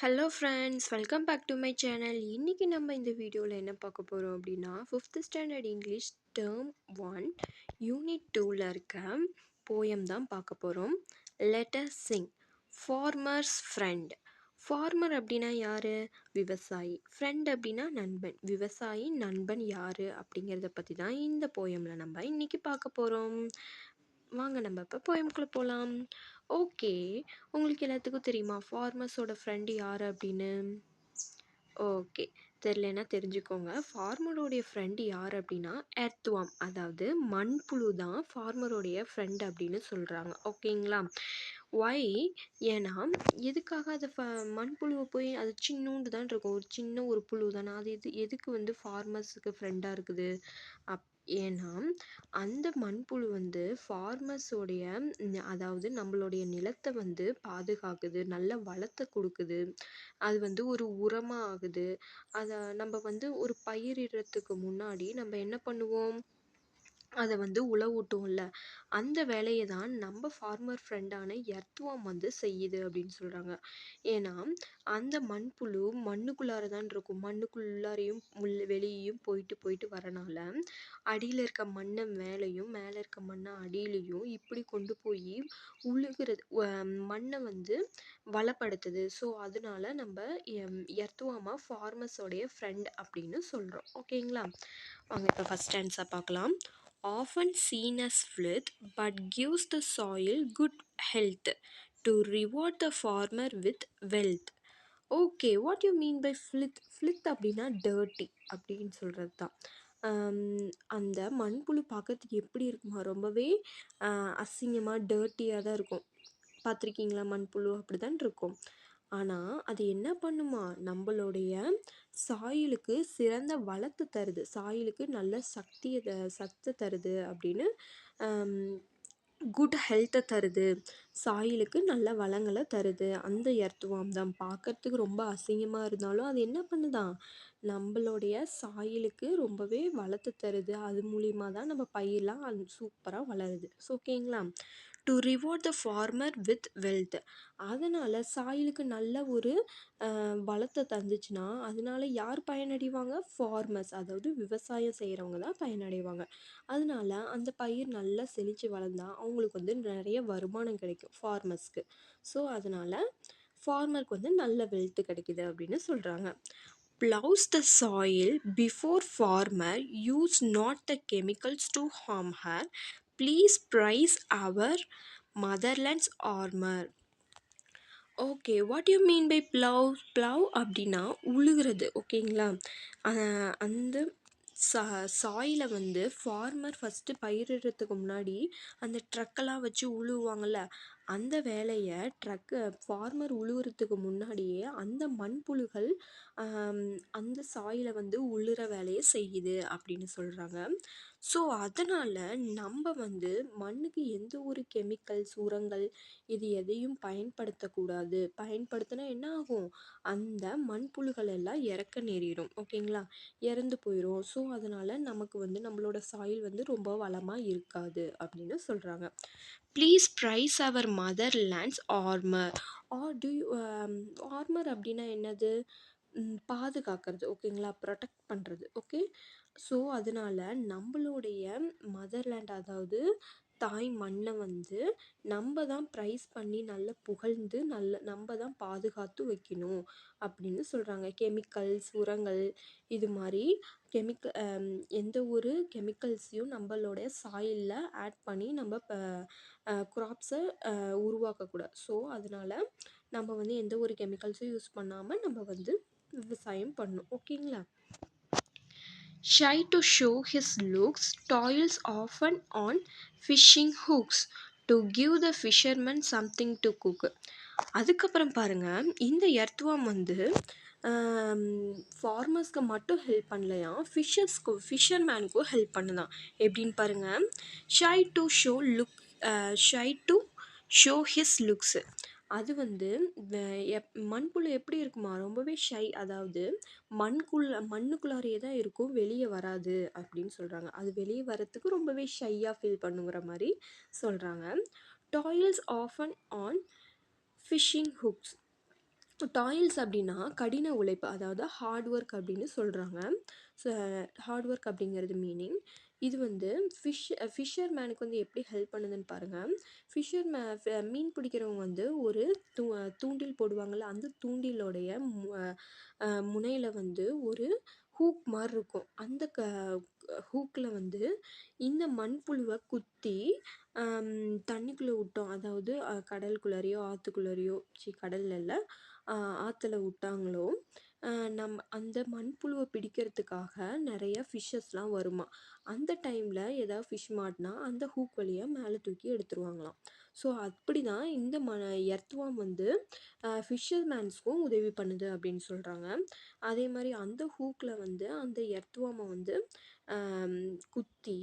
Hello friends, welcome back to my channel. இன்றைக்கி நம்ம இந்த வீடியோவில் என்ன பார்க்க போகிறோம் அப்படின்னா, 5th standard English term 1 unit 2ல் இருக்க போயம் தான் பார்க்க போகிறோம். Let us sing. Farmers friend. Farmer அப்படின்னா யார்? விவசாயி. ஃப்ரெண்ட் அப்படின்னா நண்பன். விவசாயி நண்பன் யார் அப்படிங்கிறத பற்றி தான் இந்த போயமில் நம்ம இன்றைக்கி பார்க்க போகிறோம். வாங்க நம்ம இப்போ போயம்குள்ளே போகலாம். ஓகே, உங்களுக்கு எல்லாத்துக்கும் தெரியுமா ஃபார்மர்ஸோட ஃப்ரெண்டு யார் அப்படின்னு? ஓகே, தெரிலனா தெரிஞ்சுக்கோங்க. ஃபார்மரோடைய ஃப்ரெண்டு யார் அப்படின்னா எர்த்வார்ம், அதாவது மண்புழு தான் ஃபார்மரோடைய ஃப்ரெண்ட் அப்படின்னு சொல்கிறாங்க. ஓகேங்களா? ஒய்? ஏன்னா எதுக்காக அதை மண்புழுவை போய் அது சின்னூண்டு தான் இருக்கும், ஒரு சின்ன ஒரு புழு தானே, அது எதுக்கு வந்து ஃபார்மர்ஸுக்கு ஃப்ரெண்டாக இருக்குது ஏன்னா அந்த மண்புழு வந்து ஃபார்மர்ஸோடைய அதாவது நம்மளுடைய நிலத்தை வந்து பாதுகாக்குது, நல்ல வளத்தை கொடுக்குது, அது வந்து ஒரு உரமாக ஆகுது. அதை நம்ம வந்து ஒரு பயிரிடுறதுக்கு முன்னாடி நம்ம என்ன பண்ணுவோம், அதை வந்து உழவூட்டும்ல, அந்த வேலையை தான் நம்ம ஃபார்மர் ஃப்ரெண்டான எர்த்வார்ம் வந்து செய்யுது அப்படின்னு சொல்கிறாங்க. ஏன்னா அந்த மண்புழு மண்ணுக்குள்ளார தான் இருக்கும், மண்ணுக்குள்ளாரையும் வெளியேயும் போயிட்டு போயிட்டு வரனால அடியில் இருக்க மண்ணை மேலேயும் மேலே இருக்க மண்ணை அடியிலையும் இப்படி கொண்டு போய் உழுகிறது, மண்ணை வந்து வளப்படுத்துது. ஸோ அதனால நம்ம எர்த்வார்மை ஃபார்மர்ஸோடைய ஃப்ரெண்ட் அப்படின்னு சொல்கிறோம். ஓகேங்களா? வாங்க இப்போ ஃபஸ்ட் ஆன்சர் பார்க்கலாம். Often seen as filth but gives the soil good health to reward the farmer with wealth. Okay, what you mean by filth? Filth அப்படின்னா டர்ட்டி அப்படின்னு சொல்கிறது தான். அந்த மண்புழு பார்க்கறதுக்கு எப்படி இருக்குமா, ரொம்பவே அசிங்கமாக டர்ட்டியாக தான் இருக்கும். பார்த்துருக்கீங்களா? மண்புழு அப்படி தான் இருக்கும். ஆனால் அது என்ன பண்ணுமா, நம்மளுடைய சாயலுக்கு சிறந்த வளத்தை தருது, சாயலுக்கு நல்ல சத்தை தருது அப்படின்னு, குட் ஹெல்த்தை தருது, சாயலுக்கு நல்ல வளங்களை தருது. அந்த எர்த்வார்ம் தான் பார்க்கறதுக்கு ரொம்ப அசிங்கமாக இருந்தாலும் அது என்ன பண்ணுதான், நம்மளுடைய சாயலுக்கு ரொம்பவே வளத்தை தருது. அது மூலிமா தான் நம்ம பயிரெலாம் சூப்பராக வளருது. ஸோ ஓகேங்களா? To reward the farmer with wealth. அதனால் சாயலுக்கு நல்ல ஒரு வளத்தை தந்துச்சுன்னா அதனால யார் பயனடைவாங்க? ஃபார்மர்ஸ், அதாவது விவசாயம் செய்கிறவங்க தான் பயனடைவாங்க. அதனால அந்த பயிர் நல்லா செழித்து வளர்ந்தால் அவங்களுக்கு வந்து நிறைய வருமானம் கிடைக்கும் ஃபார்மர்ஸ்க்கு. ஸோ அதனால் ஃபார்மருக்கு வந்து நல்ல வெல்த் கிடைக்குது அப்படின்னு சொல்கிறாங்க. Plows the soil before farmer use not the chemicals to harm her. Please price our motherland's armor. Okay, what you mean by plough? Plough அப்படின்னா உழுகிறது. ஓகேங்களா? அந்த சாயிலை வந்து ஃபார்மர் ஃபஸ்ட்டு பயிரிடுறதுக்கு முன்னாடி அந்த ட்ரக்கெல்லாம் வச்சு உழுவாங்கள்ல, அந்த வேலையை ஃபார்மர் உழுவுறதுக்கு முன்னாடியே அந்த மண்புழுகள் அந்த சாயிலை வந்து உழுற வேலையை செய்யுது அப்படின்னு சொல்கிறாங்க. ஸோ அதனால் நம்ம வந்து மண்ணுக்கு எந்த ஒரு கெமிக்கல்ஸ், உரங்கள் இது எதையும் பயன்படுத்தக்கூடாது. பயன்படுத்தினா என்ன ஆகும், அந்த மண்புழுகள் எல்லாம் இறக்க நேரிடும். ஓகேங்களா? இறந்து போயிடும். ஸோ அதனால் நமக்கு வந்து நம்மளோட சாயில் வந்து ரொம்ப வளமாக இருக்காது அப்படின்னு சொல்கிறாங்க. Please praise our motherland's armour. Armour அப்படின்னா என்னது? பாதுகாக்கிறது. ஓகேங்களா? ப்ரொடெக்ட் பண்ணுறது. ஓகே, ஸோ அதனால் நம்மளுடைய மதர்லேண்ட், அதாவது தாய் மண்ணை வந்து நம்ம தான் ப்ரைஸ் பண்ணி நல்லா புகழ்ந்து நம்ம தான் பாதுகாத்து வைக்கணும் அப்படின்னு சொல்கிறாங்க. கெமிக்கல்ஸ், உரங்கள், இது மாதிரி எந்த ஒரு கெமிக்கல்ஸையும் நம்மளுடைய சாயிலில் ஆட் பண்ணி நம்ம க்ராப்ஸை உருவாக்கக்கூடாது. ஸோ அதனால் நம்ம வந்து எந்த ஒரு கெமிக்கல்ஸும் யூஸ் பண்ணாமல் நம்ம வந்து விவசாயம் பண்ணணும். ஓகேங்களா? Shy to show his looks, toils often on fishing hooks to give the fisherman something to cook. அதுக்கப்புறம் பாருங்க, இந்த எர்த்வார்ம் வந்து ஃபார்மர்ஸ்க்கு மட்டும் ஹெல்ப் பண்ணலையா, ஃபிஷர்மேனுக்கும் ஹெல்ப் பண்ணுதான். எப்படின்னு பாருங்க. Shy to show his looks. அது வந்து மண்புழு எப்படி இருக்குமா, ரொம்பவே ஷை, அதாவது மண்ணுக்குள்ளாரையே தான் இருக்கும், வெளியே வராது அப்படின்னு சொல்கிறாங்க. அது வெளியே வரத்துக்கு ரொம்பவே ஷையாக ஃபீல் பண்ணுங்கிற மாதிரி சொல்கிறாங்க. Toils often on fishing hooks. Toils அப்படின்னா கடின உழைப்பு, அதாவது ஹார்ட் ஒர்க் அப்படின்னு சொல்கிறாங்க. ஸோ ஹார்ட் ஒர்க் அப்படிங்கிறது மீனிங். இது வந்து ஃபிஷர் மேனுக்கு வந்து எப்படி ஹெல்ப் பண்ணுதுன்னு பாருங்கள். மீன் பிடிக்கிறவங்க வந்து ஒரு தூண்டில் போடுவாங்கள்ல, அந்த தூண்டிலோடைய முனையில் வந்து ஒரு ஹூக் மாதிரி இருக்கும். அந்த ஹூக்கில் வந்து இந்த மண்புழுவை குத்தி தண்ணிக்குள்ளே விட்டோம், அதாவது கடலுக்குள்ளாரையோ ஆற்றுக்குள்ளாரையோ, கடல்ல இல்லை, ஆற்றுல விட்டாங்களோ, நம்ம அந்த மண்புழுவை பிடிக்கிறதுக்காக நிறைய ஃபிஷ்ஷஸ்லாம் வருமா. அந்த டைமில் ஏதாவது ஃபிஷ் மாட்டினா அந்த ஹூக் வழியாக மேலே தூக்கி எடுத்துருவாங்களாம். ஸோ அப்படி தான் இந்த எர்த்வார்ம் வந்து ஃபிஷர்மேன்ஸ்க்கும் உதவி பண்ணுது அப்படின்னு சொல்கிறாங்க. அதே மாதிரி அந்த ஹூக்கில் வந்து அந்த எர்த்வார்மை வந்து குத்தி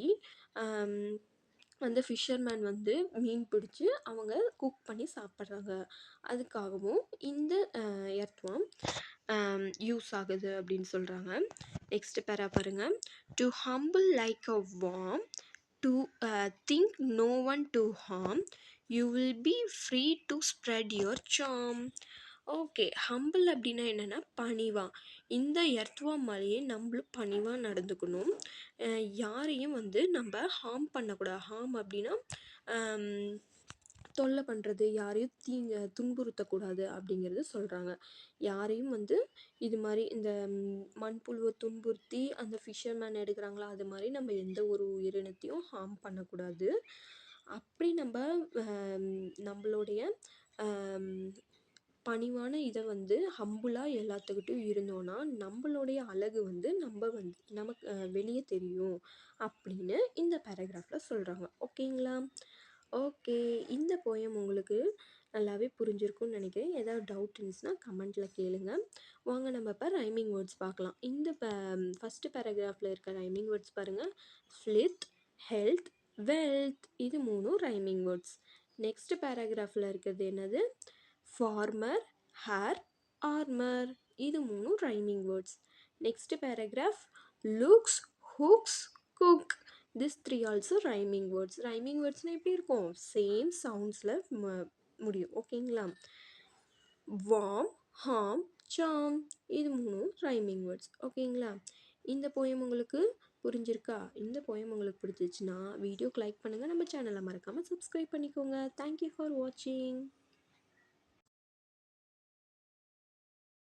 அந்த ஃபிஷர்மேன் வந்து மீன் பிடிச்சி அவங்க குக் பண்ணி சாப்பிட்றாங்க. அதுக்காகவும் இந்த எர்த்வார்ம் யூஸ் ஆகுது அப்படின்னு சொல்கிறாங்க. நெக்ஸ்ட் பேரா பாருங்க. To humble like a worm, to think no one to harm, you will be free to spread your charm. Okay, humble அப்படின்னா என்னென்னா பணிவா. இந்த எர்த்வார்ம் மாதிரியே நம்மளும் பணிவாக நடந்துக்கணும். யாரையும் வந்து நம்ம ஹார்ம் பண்ணக்கூடாது. ஹார்ம் அப்படின்னா தொல்லை பண்ணுறது, யாரையும் துன்புறுத்தக்கூடாது அப்படிங்கிறது சொல்கிறாங்க. யாரையும் வந்து இது மாதிரி இந்த மண்புழுவை துன்புறுத்தி அந்த ஃபிஷர்மேன் எடுக்கிறாங்களா, அது மாதிரி நம்ம எந்த ஒரு உயிரினத்தையும் ஹார்ம் பண்ணக்கூடாது. அப்படி நம்ம நம்மளுடைய பணிவான இதை வந்து ஹம்புளாக எல்லாத்துக்கிட்டையும் இருந்தோன்னா நம்மளுடைய அழகு வந்து நமக்கு வெளியே தெரியும் அப்படின்னு இந்த பேராகிராஃபில் சொல்கிறாங்க. ஓகேங்களா? ஓகே, இந்த போயம் உங்களுக்கு நல்லாவே புரிஞ்சிருக்கும்னு நினைக்கிறேன். ஏதாவது டவுட் இருந்துச்சுன்னா கமெண்ட்டில் கேளுங்க. வாங்க நம்ம இப்போ ரைமிங் வேர்ட்ஸ் பார்க்கலாம். இந்த ஃபஸ்ட்டு பேராகிராஃபில் இருக்க ரைமிங் வேர்ட்ஸ் பாருங்கள். ஃப்ளித், ஹெல்த், வெல்த், இது 3 ரைமிங் வேர்ட்ஸ். நெக்ஸ்ட் பேராகிராஃபில் இருக்கிறது என்னது? ஃபார்மர், ஹேர், ஆர்மர், இது 3 rhyming words. Next paragraph looks, hooks, cook, this 3 also rhyming words. ரைமிங் வேர்ட்ஸ்னால் எப்படி இருக்கும்? சேம் சவுண்ட்ஸில் முடியும். ஓகேங்களா? வார்ம், ஹார்ம், சார்ம், இது 3 ரைமிங் வேர்ட்ஸ். ஓகேங்களா? இந்த போயம் உங்களுக்கு புரிஞ்சிருக்கா? இந்த போயம் உங்களுக்கு பிடிச்சிச்சுன்னா வீடியோக்கு லைக் பண்ணுங்கள். நம்ம சேனலை மறக்காமல் சப்ஸ்கிரைப் பண்ணிக்கோங்க. தேங்க்யூ ஃபார் வாட்சிங்.